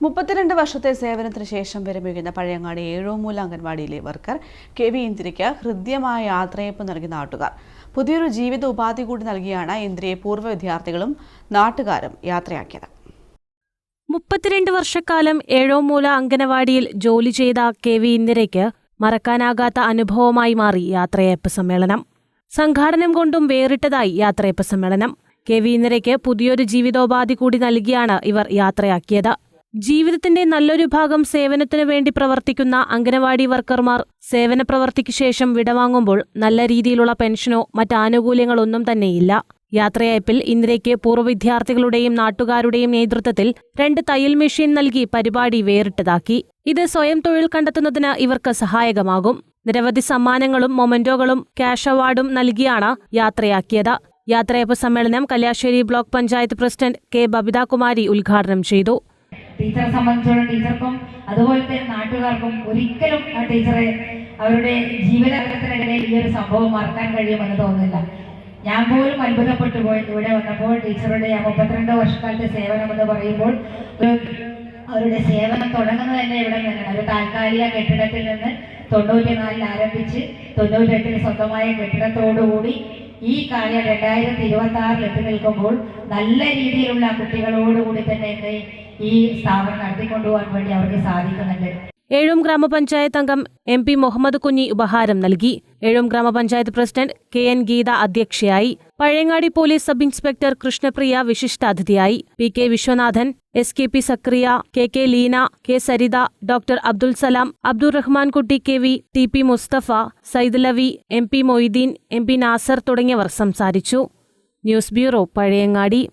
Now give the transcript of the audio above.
32 വർഷത്തെ സേവനത്തിന് ശേഷം വിരമിക്കുന്ന പഴയങ്ങാടി ഏഴോമൂല അംഗൻവാടിയിലെ വർക്കർ KV ഇന്ദിരയ്ക്ക് ഹൃദ്യമായ യാത്രയയപ്പ് നൽകിയ നാട്ടുകാർ. പുതിയൊരു ജീവിത ഉപാധി കൂടി നൽകിയാണ് ഇന്ദിരയെ പൂർവ്വ വിദ്യാർത്ഥികളും നാട്ടുകാരും യാത്രയാക്കിയത്. 32 വർഷക്കാലം ഏഴോമൂല അംഗനവാടിയിൽ ജോലി ചെയ്ത KV ഇന്ദിരയ്ക്ക് മറക്കാനാകാത്ത അനുഭവമായി മാറി യാത്രയയപ്പ് സമ്മേളനം. സംഘാടനം കൊണ്ടും വേറിട്ടതായി യാത്രയയപ്പ് സമ്മേളനം. KV ഇന്ദിരയ്ക്ക് പുതിയൊരു ജീവിതോപാധി കൂടി നൽകിയാണ് ഇവർ യാത്രയാക്കിയത്. ജീവിതത്തിന്റെ നല്ലൊരു ഭാഗം സേവനത്തിനു വേണ്ടി പ്രവർത്തിക്കുന്ന അംഗനവാടി വർക്കർമാർ സേവന പ്രവർത്തിക്ക് ശേഷം വിടവാങ്ങുമ്പോൾ നല്ല രീതിയിലുള്ള പെൻഷനോ മറ്റാനുകൂല്യങ്ങളൊന്നും തന്നെയില്ല. യാത്രയയപ്പിൽ ഇന്ദിരയ്ക്ക് പൂർവ്വ വിദ്യാർത്ഥികളുടെയും നാട്ടുകാരുടെയും നേതൃത്വത്തിൽ 2 തയ്യൽ മെഷീൻ നൽകി പരിപാടി വേറിട്ടതാക്കി. ഇത് സ്വയം തൊഴിൽ കണ്ടെത്തുന്നതിന് ഇവർക്ക് സഹായകമാകും. നിരവധി സമ്മാനങ്ങളും മൊമെന്റോകളും ക്യാഷ് അവാർഡും നൽകിയാണ് യാത്രയാക്കിയത്. യാത്രയയപ്പ് സമ്മേളനം Kalliasseri block panchayat president K. ബബിതാകുമാരി ഉദ്ഘാടനം ചെയ്തു. ടീച്ചറെ സംബന്ധിച്ചോളം ടീച്ചർക്കും അതുപോലെ തന്നെ നാട്ടുകാർക്കും ഒരിക്കലും ആ ടീച്ചറെ അവരുടെ ജീവിതകാലത്തിനിടയിൽ ഈ ഒരു സംഭവം മറക്കാൻ കഴിയുമെന്ന് തോന്നുന്നില്ല. ഞാൻ പോലും അത്ഭുതപ്പെട്ടു പോയി ഇവിടെ വന്നപ്പോൾ. ടീച്ചറുടെ 32 വർഷക്കാലത്തെ സേവനം എന്ന് പറയുമ്പോൾ അവരുടെ സേവനം തുടങ്ങുന്നത് തന്നെ ഇവിടെ നിന്നാണ്. ഒരു താൽക്കാലിക കെട്ടിടത്തിൽ നിന്ന് 94 ആരംഭിച്ച് 98 സ്വന്തമായ കെട്ടിടത്തോടുകൂടി ഈ കാര്യം 2026 എത്തി നിൽക്കുമ്പോൾ നല്ല രീതിയിലുള്ള കുട്ടികളോടുകൂടി തന്നെ ഈ സ്ഥാപനം നടത്തിക്കൊണ്ടുപോകാൻ വേണ്ടി അവർക്ക് സാധിക്കുന്നുണ്ട്. ഏഴൂം ഗ്രാമപഞ്ചായത്ത് അംഗം MP മുഹമ്മദ് കുഞ്ഞി ഉപഹാരം നൽകി. ഏഴൂം ഗ്രാമപഞ്ചായത്ത് പ്രസിഡന്റ് KN ഗീത അധ്യക്ഷയായി. Pazhayangadi police sub inspector Krishnapriya വിശിഷ്ടാതിഥിയായി. PK Viswanathan, SKP Sakariya, KK Leena, K Saritha, doctor Abdul Salam, Abdul Rahman Kutty KV, TP Mustafa, Syed ലവി, MP Moideen, MP Nasar തുടങ്ങിയവർ സംസാരിച്ചു. News bureau, Pazhayangadi.